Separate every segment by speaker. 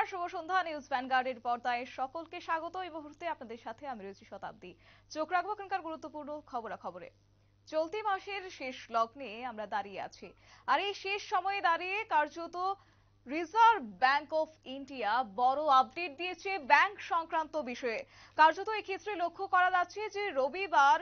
Speaker 1: নমস্কার, শুভ সন্ধ্যা। নিউজ ভ্যানগার্ডের পর্দায় সকলকে স্বাগত। এই মুহূর্তে আপনাদের সাথে আমি রয়েছি শতাব্দী। চোখ রাখবো এখনকার গুরুত্বপূর্ণ খবরাখবরে। চলতি মাসের শেষ লগ্নে আমরা দাঁড়িয়ে আছি, আর এই শেষ সময়ে দাঁড়িয়ে কার্যত রিজার্ভ ব্যাংক অফ ইন্ডিয়া বড় আপডেট দিয়েছে ব্যাংক সংক্রান্ত বিষয়ে। কার্যত এই ক্ষেত্রে লক্ষ্য করা যাচ্ছে যে রবিবার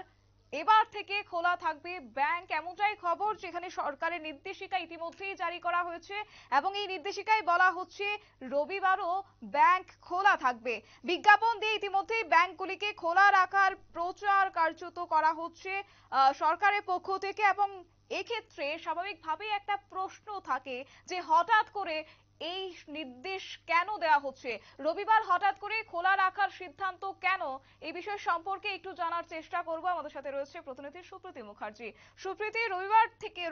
Speaker 1: এবার থেকে খোলা থাকবে ব্যাংক, এমনটাই খবর, যেখানে সরকারের নির্দেশিকা ইতিমধ্যেই জারি করা হয়েছে এবং এই নির্দেশিকায় বলা হচ্ছে রবিবারও ব্যাংক খোলা থাকবে। বিজ্ঞাপন দিয়ে ইতিমধ্যেই ব্যাংকগুলিকে খোলা রাখার প্রচার কার্যত করা হচ্ছে সরকারের পক্ষ থেকে। এবং এক্ষেত্রে স্বাভাবিকভাবেই একটা প্রশ্ন থাকে যে হঠাৎ করে এই নির্দেশ কেন দেওয়া হচ্ছে, রবিবার হঠাৎ করে খোলা রাখার সিদ্ধান্ত কেন? এই বিষয় সম্পর্কে একটু জানার চেষ্টা করব। আমাদের সাথে রয়েছে প্রতিনিধি সুপ্রীতি মুখার্জি। সুপ্রীতি,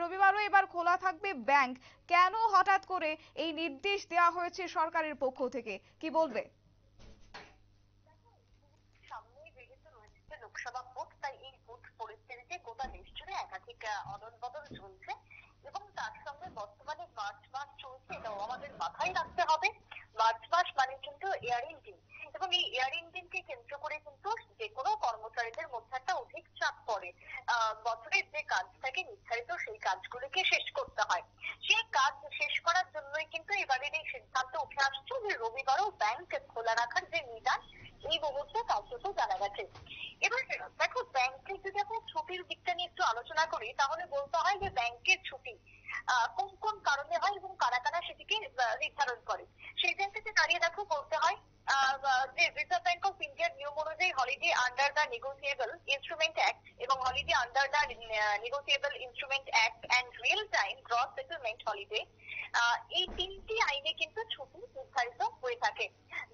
Speaker 1: রবিবারও এবার খোলা থাকবে ব্যাংক, কেন হঠাৎ করে এই নির্দেশ দেওয়া হয়েছে সরকারের পক্ষ থেকে, কি বলবে?
Speaker 2: লোকসভা ভোট, তাই এই ভোট পরিস্থিতিতে গোটা দেশ জুড়ে একাধিক অদল বদল চলছে এবং তার সঙ্গে বর্তমানে মার্চ মাস চলছে, এটাও আমাদের মাথায় রাখতে হবে। মার্চ মাস মানে কিন্তু এয়ার ইন্ডিং, এবং এই এয়ার ইন্ডিংকে কেন্দ্র করে কিন্তু যে কোনো কর্মচারীদের মধ্যে একটা অধিক চাপ পড়ে। বছরের যে কাজ থাকে নির্ধারিত সেই কাজগুলোকে শেষ করতে হয়। সেই কাজ শেষ করার জন্যই কিন্তু এবারের এই সিদ্ধান্ত উঠে আসছে যে রবিবারও ব্যাংক খোলা রাখার যে নিদান এই মুহূর্তে কার্যত জানা গেছে। এবার দেখো, ব্যাংকের যদি আমরা ছুটির দিকটা নিয়ে একটু আলোচনা করি তাহলে বলতে হয় যে ব্যাংকের ছুটি কোন কোন কারণে হয় এবং কারা কারা সেটিকে নির্ধারণ করে। সেই জায়গাতে দাঁড়িয়ে দেখো বলতে হয় যে রিজার্ভ ব্যাংক অফ ইন্ডিয়ার নিয়ম অনুযায়ী holiday under the negotiable instrument act এবং holiday under the negotiable instrument act and real time gross settlement holiday, এই তিনটি আইনে কিন্তু ছুটি নির্ধারিত হয়ে থাকে।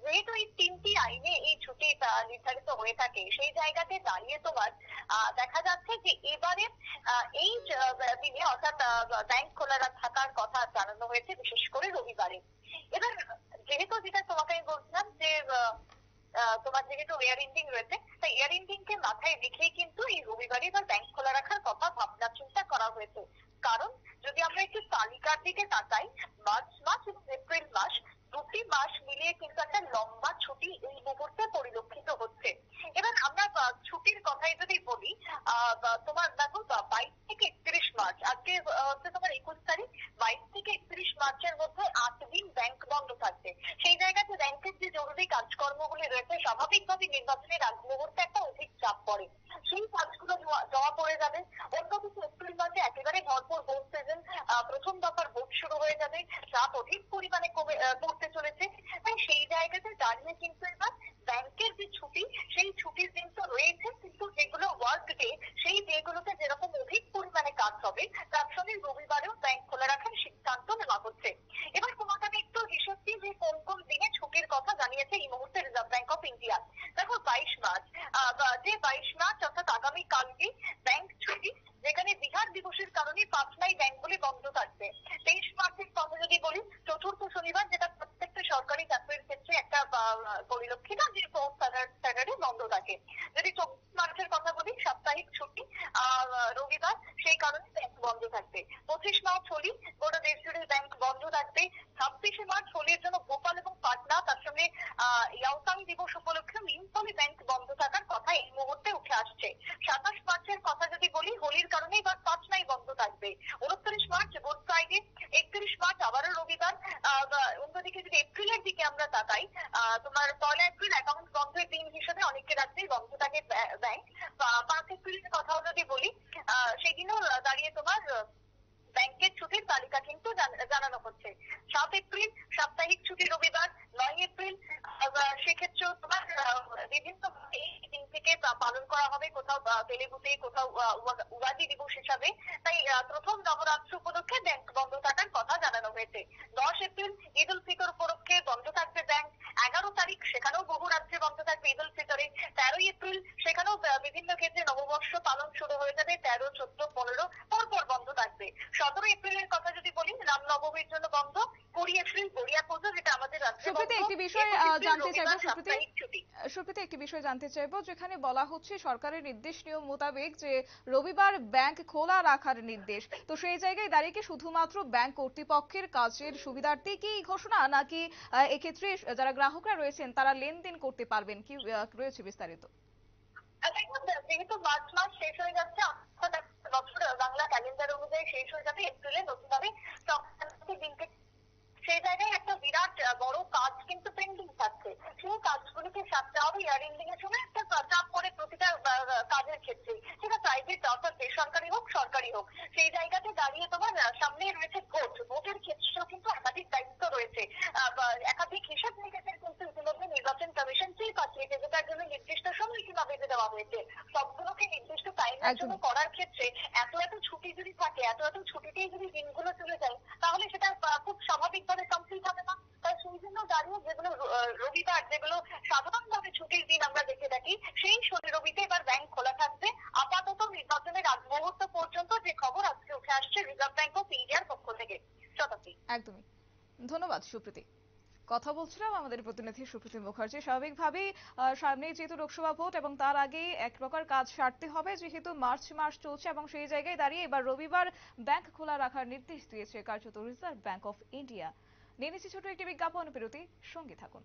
Speaker 2: যেহেতু এই তিনটি আইনে এই ছুটি নির্ধারিত হয়ে থাকে, সেই জায়গাতে দাঁড়িয়ে তোমার দেখা যাচ্ছে যে এবারে এই দিনে অর্থাৎ ব্যাংক খোলা থাকার কথা জানানো হয়েছে, বিশেষ করে রবিবারে। এবার যেহেতু যেটা তোমাকে আমি বলছিলাম যে তোমার যেহেতু এয়ার ইন্ডিং রয়েছে, তাই এয়ার ইন্ডিং কে মাথায় রেখেই কিন্তু এই রবিবারে এবার ব্যাংক খোলা রাখার কথা ভাবনা চিন্তা করা হয়েছে। কারণ যদি আমরা একটু তালিকার দিকে তাকাই, মার্চ মাস এবং এপ্রিল মাস দুটি মাস মিলিয়ে কিন্তু একটা লম্বা ছুটি এই মুহূর্তে পরিলক্ষিত হচ্ছে। এবার আমরা ছুটির কথাই যদি বলি, তোমার দেখো 22 থেকে 31 মার্চ, আজকে হচ্ছে তোমার 21 তারিখ, 22 থেকে 31 মার্চের মধ্যে 8 দিন ব্যাংক বন্ধ থাকবে। সেই জায়গাতে ব্যাংকের যে জরুরি কাজকর্মগুলি রয়েছে, স্বাভাবিকভাবে নির্বাচনের আগ মুহূর্তে একটা অধিক চাপ পড়ে, সেই কাজগুলো জমা পড়ে যাবে। অন্যদিকে এপ্রিল মাসে একেবারে ভরপুর ভোট সিজন, প্রথম দফার ভোট শুরু হয়ে যাবে, চাপ অধিক পরিমাণে পড়তে চলেছে। তাই সেই জায়গাতে দাঁড়িয়ে কিন্তু এবার ব্যাংকের যে ছুটি, সেই ছুটির দিন তো রয়েছে, কিন্তু যেগুলো ওয়ার্ক ডে, সেই ডেগুলোতে যেরকম অধিক পরিমাণে কাজ হবে, তার সঙ্গে রবিবারেও ব্যাংক খোলা রাখার সিদ্ধান্ত নেওয়া হচ্ছে। এবার তোমাকে আমি একটু হিসেব দিই যে কোন কোন দিনে ছুটির কথা জানিয়েছে এই মুহূর্তে রিজার্ভ ব্যাংক অফ ইন্ডিয়া। দেখো 22 মার্চ, যে 22 মার্চ অর্থাৎ আগামী কালকে ব্যাংক ছুটি, যেখানে বিহার দিবসের কারণে পাঁচলাই ব্যাংকগুলি বন্ধ থাকবে। 23 মার্চের কথা যদি বলি, চতুর্থ শনিবার, যেটা প্রত্যেকটা সরকারি চাকরির ক্ষেত্রে একটা পরিলক্ষিত যে ফোর্থ স্যাটারডে বন্ধ থাকে। যদি 24 মার্চের কথা বলি, সাপ্তাহিক ছুটি, রবিবার, সেই কারণে ব্যাংক বন্ধ থাকবে। 25 মার্চ হোলি, গোটা দেশ জুড়ে ব্যাংক বন্ধ থাকবে। 26শে মার্চ হোলির জন্য ভোপাল এবং পাটনা, তার সঙ্গে ইয়াওতাং দিবস উপলক্ষে মিনফলে ব্যাংক বন্ধ থাকার কথা এই মুহূর্তে উঠে আসছে। 27 মার্চের কথা যদি বলি, হোলির কারণে এবার পাটনাই বন্ধ থাকবে। 29 মার্চ গুড ফ্রাইডে। 31 মার্চ আবারও রবিবার। অন্যদিকে যদি এপ্রিলের দিকে আমরা তাকাই, তোমার 1 এপ্রিল অ্যাকাউন্ট বন্ধের দিন হিসেবে অনেকের রাজ্যেই বন্ধ থাকে ব্যাংক। 5 এপ্রিলের কথাও যদি বলি, সেদিনও দাঁড়িয়ে তোমার ব্যাংকের ছুটির তালিকা কিন্তু জানানো হচ্ছে। 7 এপ্রিল সাপ্তাহিক ছুটি রবিবার। 9 এপ্রিল সেক্ষেত্রেও তোমার বিভিন্ন এই দিন থেকে পালন করা হবে, কোথাও তেলেগুতে, কোথাও উগাদি দিবস হিসাবে। তাই প্রথম নবরাত্রি উপলক্ষে ব্যাংক বন্ধ থাকার কথা জানানো হয়েছে। 10 এপ্রিল ঈদ উল ফিতর উপলক্ষে বন্ধ থাকবে ব্যাংক। 11 তারিখ সেখানেও বহু রাজ্যে বন্ধ থাকবে ঈদ উল ফিতরে। 13 এপ্রিল সেখানেও বিভিন্ন ক্ষেত্রে নববর্ষ পালন শুরু হয়ে যাবে। 13, 14, 15 পরপর বন্ধ থাকবে। 17 এপ্রিলের কথা যদি বলি, রামনবমীর জন্য বন্ধ। 20 এপ্রিল গড়িয়া পুজো, যেটা আমাদের রাজ্যে
Speaker 1: সুপ্রীতি একটি বিষয় জানতে চাইবো সুপ্রীতি একটি বিষয় জানতে চাইবো, যেখানে বলা হচ্ছে সরকারের নির্দেশ নিয়ম মোতাবেক যে রবিবার ব্যাংক খোলা রাখার নির্দেশ, তো সেই জায়গায় দাঁড়িয়ে কি শুধুমাত্র ব্যাংক কর্তৃপক্ষের কাজের সুবিধার্থে কি এই ঘোষণা, নাকি এক্ষেত্রে যারা গ্রাহকরা রয়েছেন তারা লেনদেন করতে পারবেন, কি রয়েছে বিস্তারিত?
Speaker 2: দেখুন, যেহেতু মার্চ মাস শেষ হয়ে যাচ্ছে, অর্থাৎ বছর বাংলা ক্যালেন্ডার অনুযায়ী শেষ হয়ে যাবে, এপ্রিলে নতুনভাবে সংক্রান্তির দিনকে সেই জায়গায় একটা বিরাট বড় কাজ কিন্তু পেন্ডিং থাকছে। সেই কাজগুলিকে সারতে হবে। ইয়ার এন্ডিং এর সময় একটা চাপ পড়ে প্রতিটা কাজের ক্ষেত্রে, সেটা প্রাইভেট অর্থাৎ বেসরকারি হোক সরকারি হোক। সেই জায়গাতে দাঁড়িয়ে তোমার সামনে রয়েছে ভোটের ক্ষেত্রেও কিন্তু একাধিক দায়িত্ব রয়েছে। একাধিক হিসাব নিকেশের কিন্তু ইতিমধ্যে নির্বাচন কমিশন চেয়ে পাঠিয়েছে, যেটার জন্য নির্দিষ্ট সময়সীমা বেঁধে দেওয়া হয়েছে। সবগুলোকে নির্দিষ্ট টাইমের জন্য করার ক্ষেত্রে এত ছুটি যদি থাকে, এত ছুটিতেই যদি দিনগুলো চলে যায়, তাহলে সেটা খুব স্বাভাবিকভাবে কমপ্লিট হবে না। তাই সেই জন্য দাঁড়িয়ে যেগুলো রবিবার, যেগুলো সাধারণভাবে ছুটির দিন আমরা দেখে থাকি, সেই শনি রবিতে এবার ব্যাংক খোলা থাকবে। আপাতত নির্বাচনের আগ মুহূর্ত পর্যন্ত যে খবর আজকে উঠে আসছে রিজার্ভ ব্যাংক অফ ইন্ডিয়ার পক্ষ থেকে। শতাব্দী।
Speaker 1: একদমই, ধন্যবাদ সুপ্রীতি। কথা বলছিলাম আমাদের প্রতিনিধি সুপ্রীতি মুখার্জি। স্বাভাবিকভাবেই সামনেই যেহেতু লোকসভা ভোট এবং তার আগেই এক প্রকার কাজ সারতে হবে, যেহেতু মার্চ মাস চলছে এবং সেই জায়গায় দাঁড়িয়ে এবার রবিবার ব্যাংক খোলা রাখার নির্দেশ দিয়েছে কার্যত রিজার্ভ ব্যাংক অফ ইন্ডিয়া। নিয়ে নিচ্ছি ছোট একটি বিজ্ঞাপন বিরতি, সঙ্গে থাকুন।